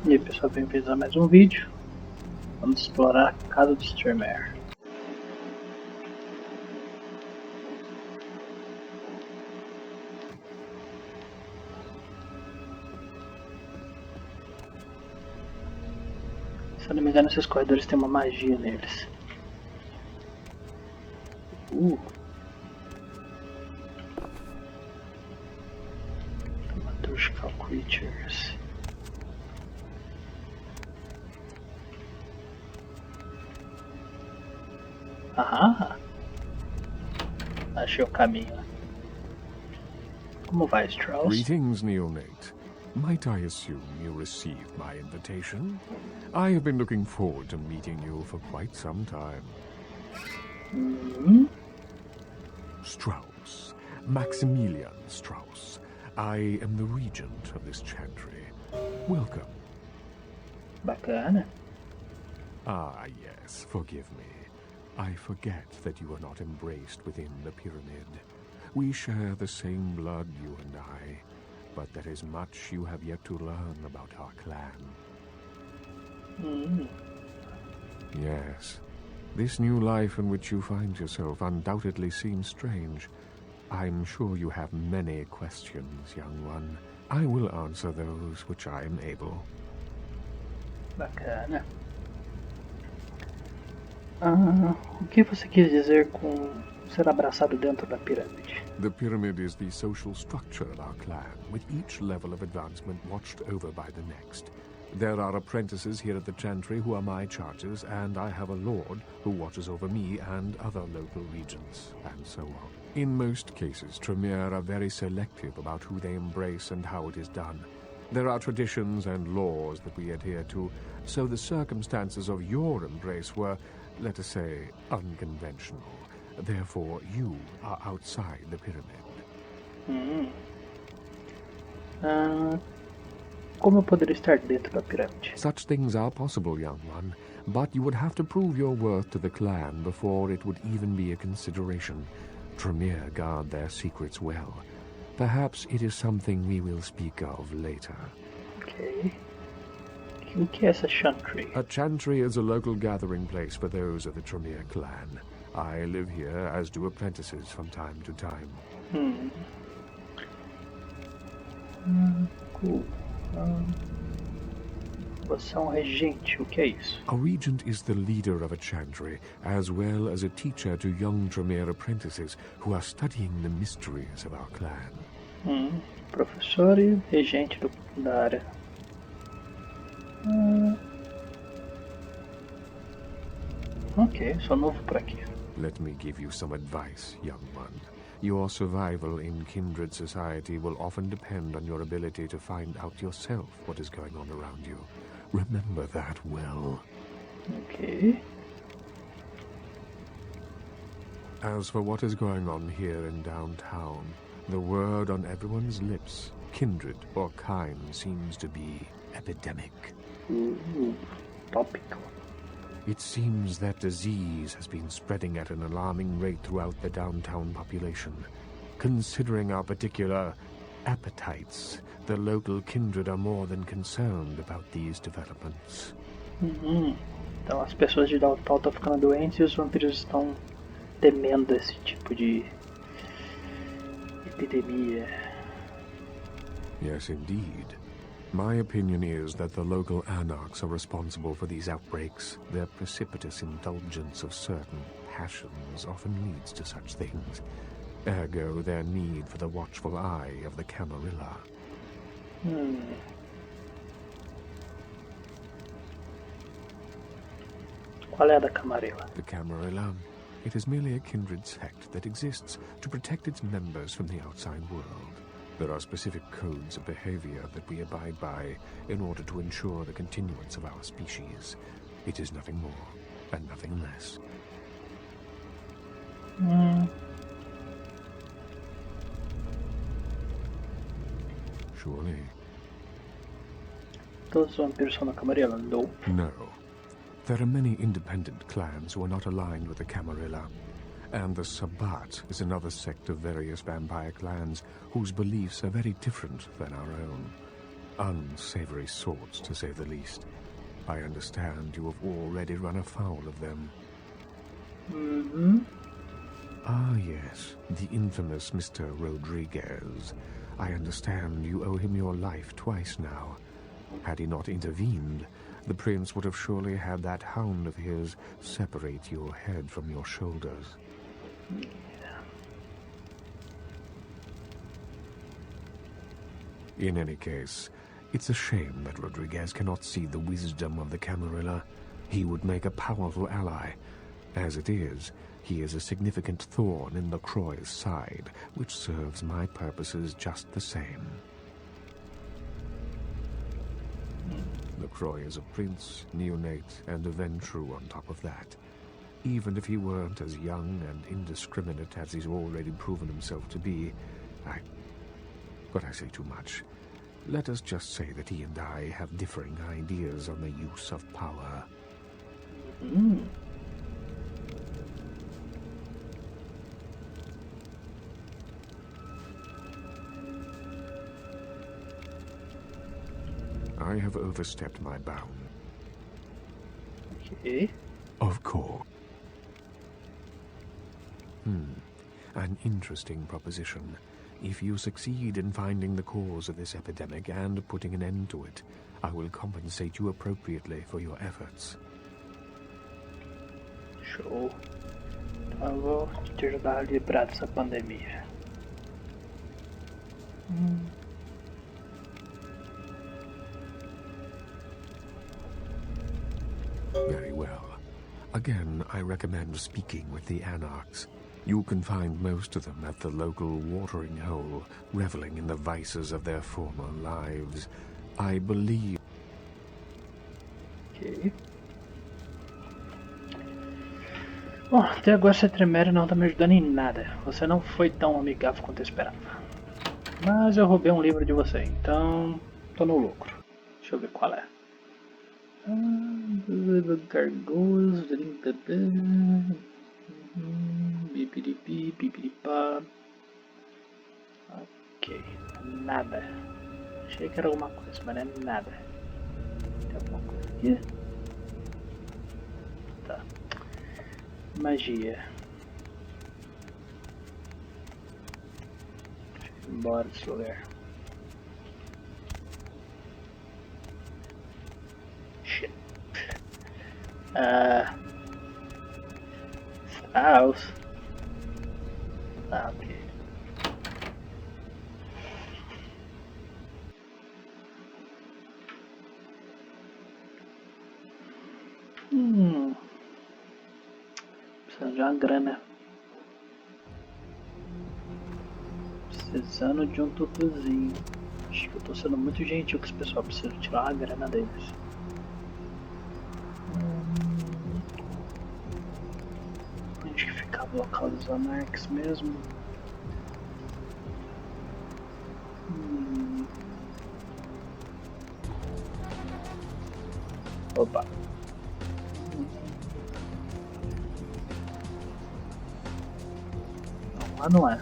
E aí pessoal, bem-vindos a mais um vídeo. Vamos explorar a casa do streamer. Se eu não me engano, esses corredores têm uma magia neles. Thaumaturgical creatures. Aham! Achei o caminho. Como vai, Strauss? Greetings, neonate. Might I assume you received my invitation? I have been looking forward to meeting you for quite some time. Strauss. Maximilian Strauss. I am the regent of this chantry. Welcome. Bacana. Ah, yes, forgive me. I forget that you are not embraced within the pyramid. We share the same blood, you and I, but there is much you have yet to learn about our clan. Yes, this new life in which you find yourself undoubtedly seems strange. I'm sure you have many questions, young one. I will answer those which I am able. Bacana. O que você quis dizer com ser abraçado dentro da pirâmide? The pyramid is the social structure of our clan, with each level of advancement watched over by the next. There are apprentices here at the chantry who are my charges, and I have a lord who watches over me and other local regents, and so on. In most cases, Tremere are very selective about who they embrace and how it is done. There are traditions and laws that we adhere to, so the circumstances of your embrace were, let us say, unconventional. Therefore, you are outside the pyramid. Como eu poderia estar dentro da pirâmide? Such things are possible, young one, but you would have to prove your worth to the clan before it would even be a consideration. Tremere guard their secrets well. Perhaps it is something we will speak of later. Ok. O que é essa chantry? A chantry is a local gathering place for those of the Tremere clan. I live here, as do apprentices from time to time. Cool. Você é regente, o que é isso? A regent is the leader of a chantry, as well as a teacher to young Tremere apprentices who are studying the mysteries of our clan. Professor e regente da área. Ok, sou novo por aqui. Let me give you some advice, young one. Your survival in kindred society will often depend on your ability to find out yourself what is going on around you. Remember that well. Ok. As for what is going on here in downtown, the word on everyone's lips, kindred or kind, seems to be epidemic. Tópico. It seems that disease has been spreading at an alarming rate throughout the downtown population. Considering our particular appetites, the local kindred are more than concerned about these developments. Então as pessoas de downtown estão ficando doentes e os vampiros estão temendo esse tipo de epidemia. Yes, indeed. My opinion is that the local anarchs are responsible for these outbreaks. Their precipitous indulgence of certain passions often leads to such things. Ergo, their need for the watchful eye of the Camarilla. Qual é a da Camarilla? The Camarilla. It is merely a kindred sect that exists to protect its members from the outside world. There are specific codes of behavior that we abide by in order to ensure the continuance of our species. It is nothing more and nothing less. Surely. Todos os vampiros são da Camarilla? Nope. No. There are many independent clans who are not aligned with the Camarilla. And the Sabbat is another sect of various vampire clans whose beliefs are very different than our own. Unsavory sorts, to say the least. I understand you have already run afoul of them. Mm-hmm. Ah, yes, the infamous Mr. Rodriguez. I understand you owe him your life twice now. Had he not intervened, the prince would have surely had that hound of his separate your head from your shoulders. In any case, it's a shame that Rodriguez cannot see the wisdom of the Camarilla. He would make a powerful ally. As it is, he is a significant thorn in the Croy's side, which serves my purposes just the same. The Croy is a prince, neonate, and a Ventrue on top of that. Even if he weren't as young and indiscriminate as he's already proven himself to be, But I say too much. Let us just say that he and I have differing ideas on the use of power. Mm. I have overstepped my bound. Okay. Of course. An interesting proposition. If you succeed in finding the cause of this epidemic and putting an end to it, I will compensate you appropriately for your efforts. Show. Então eu vou te ajudar a livrar dessa pandemia. Very well. Again, I recommend speaking with the Anarchs. You can find most of them at the local watering hole, reveling in the vices of their former lives. I believe... Ok. Bom, até agora essa Tremere não tá me ajudando em nada. Você não foi tão amigável quanto eu esperava. Mas eu roubei um livro de você, então tô no lucro. Deixa eu ver qual é. Gargoyles, bibiribi, bibiripá. Ok, nada. Achei que era alguma coisa, mas não é nada. Tem alguma coisa aqui? Tá. Magia. Deixa eu ir embora desse lugar. Shit. House. Ah, ok. Precisando de uma grana. Precisando de um tutuzinho. Acho que eu tô sendo muito gentil com esse pessoal. Preciso tirar uma grana deles. Onde que ficava o local dos Anarchs mesmo? Opa. Não, lá não é.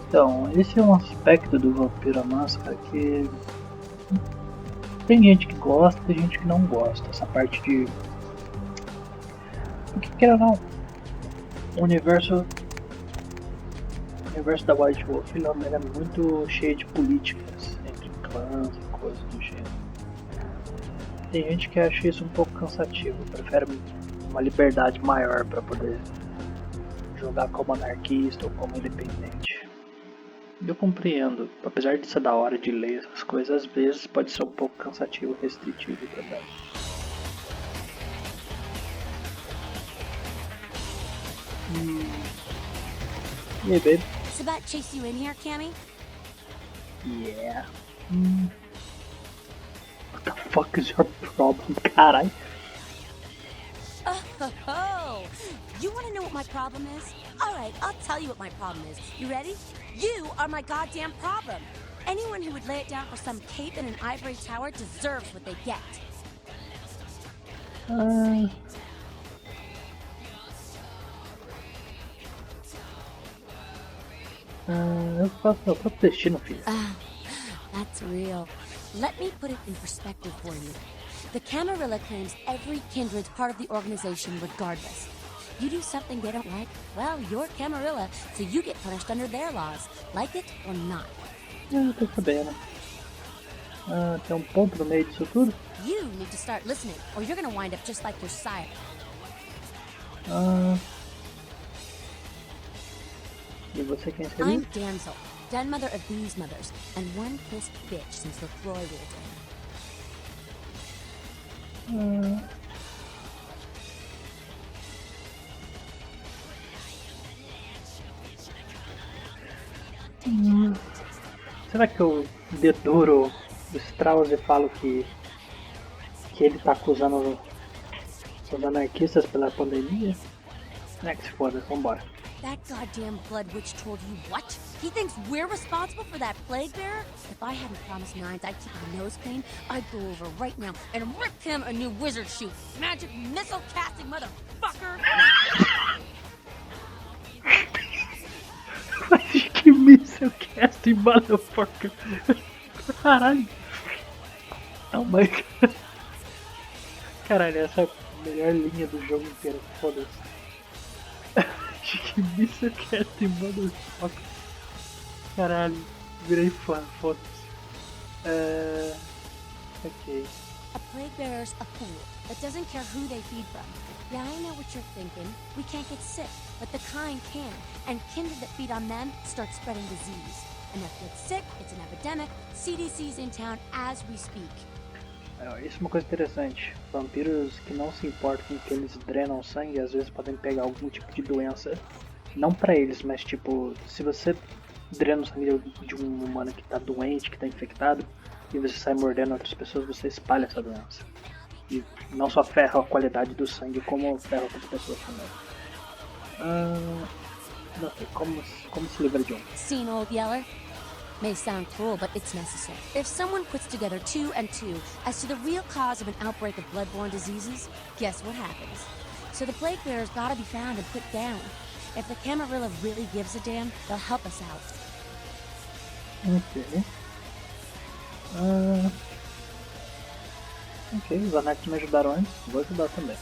Então, esse é um aspecto do Vampiro à Máscara que tem gente que gosta, tem gente que não gosta. Essa parte de... O que quer ou não? O universo da White Wolf ele é muito cheio de políticas entre clãs e coisas do gênero. Tem gente que acha isso um pouco cansativo, prefere uma liberdade maior para poder jogar como anarquista ou como independente. Eu compreendo, apesar de ser da hora de ler essas coisas, às vezes pode ser um pouco cansativo e restritivo, verdade. Hey, babe. Sabat chase you in here, Cammy? Yeah. What the fuck is your problem, carai? Oh, you want to know what my problem is? All right, I'll tell you what my problem is. You ready? You are my goddamn problem. Anyone who would lay it down for some cape in an ivory tower deserves what they get. Ah, eu faço meu próprio destino, filho. Ah, that's real. Let me put it in perspective for you. The Camarilla claims every kindred's part of the organization regardless. You do something they don't like, well, you're Camarilla, so you get punished under their laws, like it or not. Eu tô sabendo. Tem um ponto no meio disso tudo? You need to start listening, or you're gonna wind up just like your sire. E você quem seria? I'm Damsel, den mother of these mothers, and one pissed bitch since the Floy ruled Será que eu deduro o Strauss e falo que ele tá acusando os anarquistas pela pandemia? Que se foda, vambora. That goddamn blood witch told you what? He thinks we're responsible for that plague bearer? If I hadn't promised Nines I'd keep my nose clean, I'd go over right now and rip him a new wizard shoe. Magic missile casting motherfucker! Que míssel casting, motherfucker. Caralho. Oh my god. Caralho, essa é a melhor linha do jogo inteiro. Foda-se. Que míssel casting, motherfucker. Caralho, virei fã, foda-se. Ok. A plague bearer's a fool that doesn't care who they feed from. Yeah, I know what you're thinking. We can't get sick, but the kind can. And kindred that feed on them start spreading disease. Enough get sick, it's an epidemic. CDC's in town as we speak. Isso é uma coisa interessante. Vampiros que não se importam com que eles drenam sangue, às vezes podem pegar algum tipo de doença. Não pra eles, mas tipo, se você drena o sangue de um humano que tá doente, que tá infectado, e você sai mordendo outras pessoas, você espalha essa doença. E não só ferra a qualidade do sangue, como ferra outras pessoas também. Não sei, como se livra de um? Seen old Yeller? May sound cruel, but it's necessary. If someone puts together 2 and 2 as to the real cause of an outbreak of bloodborne diseases, guess what happens? So the plague bearer's gotta be found and put down. If the Camarilla really gives a damn, they'll help us out. Ok. Ok, os anarquistas me ajudaram antes, vou ajudar também.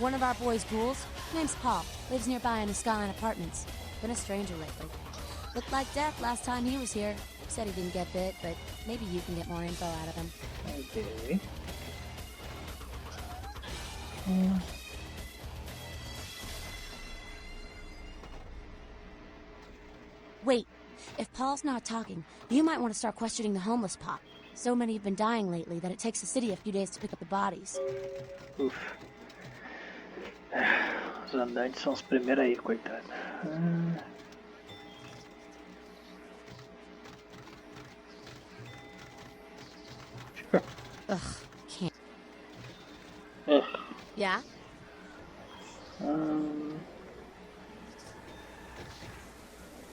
One of our boys' ghouls, name's Paul, lives nearby in the Skyline Apartments. Been a stranger lately. Looked like death last time he was here. Said he didn't get bit, but maybe you can get more info out of him. Ok. Wait, if Paul's not talking, you might want to start questioning the homeless pop. So many have been dying lately that it takes the city a few days to pick up the bodies. Uf. Os andantes são os primeiros aí, coitado. Sure. Ugh, can't. Ugh. Yeah?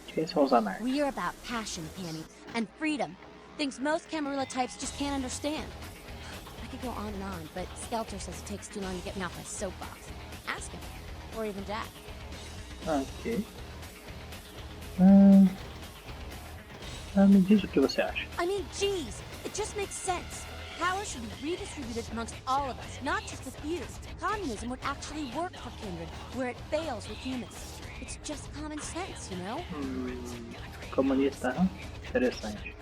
Quem são os anarquistas? We're about passion, Panny, and freedom. Things most Camarilla types just can't understand. I could go on and on, but Skelter says it takes too long to get me off my soapbox. Ask him. Or even Jack. Ok. Me diz o que você acha. I mean, geez, it just makes sense. Power should be redistributed amongst all of us, not just a few. Communism would actually work for Kindred, where it fails with humans. It's just common sense, you know? Comunista, hein? Interessante.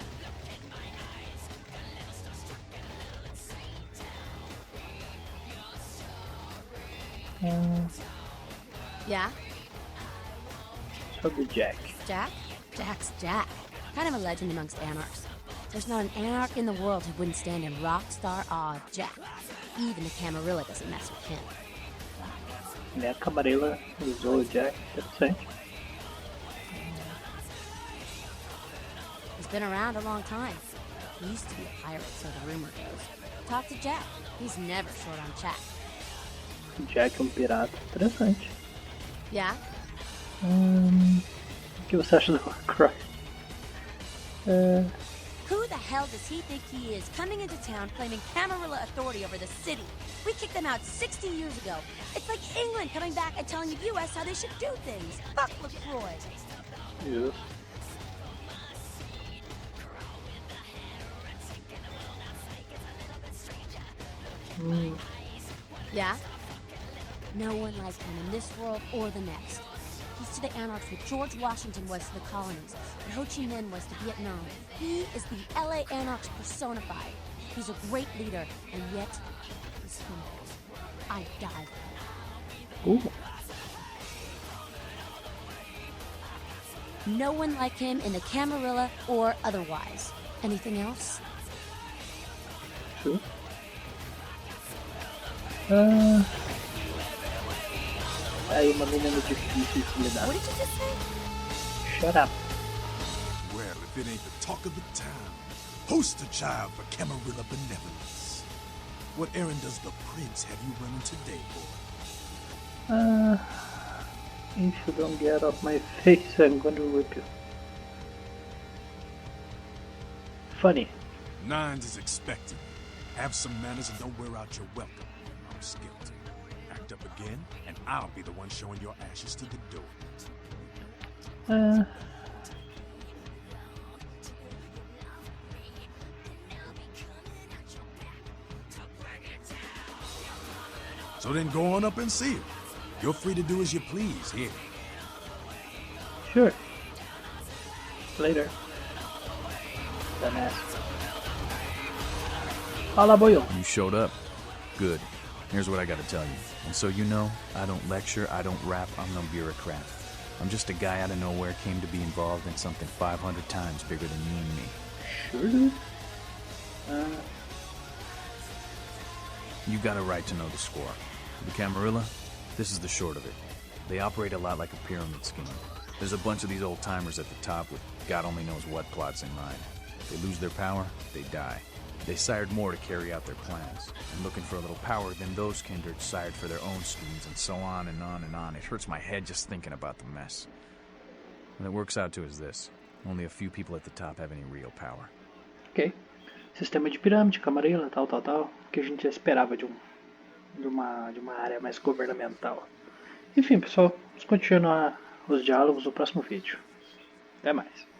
Yeah? Sobre Jack. Jack? Jack's Jack. Kind of a legend amongst anarchs. There's not an anarch in the world who wouldn't stand in rock star awe of Jack. Even the Camarilla doesn't mess with him. A Camarilla usou o Jack, interessante. He's been around a long time. He used to be a pirate, so the rumor goes. Talk to Jack. He's never short on chat. Jack é pirata, interessante. Yeah? O que você acha do Warcry? Who the hell does he think he is, coming into town claiming Camarilla authority over the city? We kicked them out 60 years ago. It's like England coming back and telling the U.S. how they should do things. Fuck LaCroix. Justo. Yeah? No one like him in this world or the next. He's to the anarchs what George Washington was to the colonies, what Ho Chi Minh was to Vietnam. He is the LA anarchs personified. He's a great leader, and yet he's human. I die for him. Ooh. No one like him in the Camarilla or otherwise. Anything else? Sure. Aí uma menina difícil de lidar. What did you just say? Shut up. Well, if it ain't the talk of the town, poster child for Camarilla benevolence. What errand does the prince have you running today, boy? If you don't get off my face, I'm going to whip you. Funny. Nines is expected. Have some manners and don't wear out your welcome. I'm skeleton. Act up again, and I'll be the one showing your ashes to the door. So then go on up and see her. You're free to do as you please here. Sure. Later. Dumbass. Fala, boião. You showed up. Good. Here's what I gotta tell you. And so you know, I don't lecture, I don't rap, I'm no bureaucrat. I'm just a guy out of nowhere came to be involved in something 500 times bigger than you and me. Sure, dude. You got a right to know the score. The Camarilla, this is the short of it. They operate a lot like a pyramid scheme. There's a bunch of these old-timers at the top with God only knows what plots in mind. They lose their power, they die. They sired more to carry out their plans. And looking for a little power, then those kindred sired for their own schemes, and so on and on and on. It hurts my head just thinking about the mess. What it works out to is this. Only a few people at the top have any real power. Ok. Sistema de pirâmide, Camarilla, tal. Que a gente já esperava de uma área mais governamental. Enfim, pessoal, vamos continuar os diálogos no próximo vídeo. Até mais.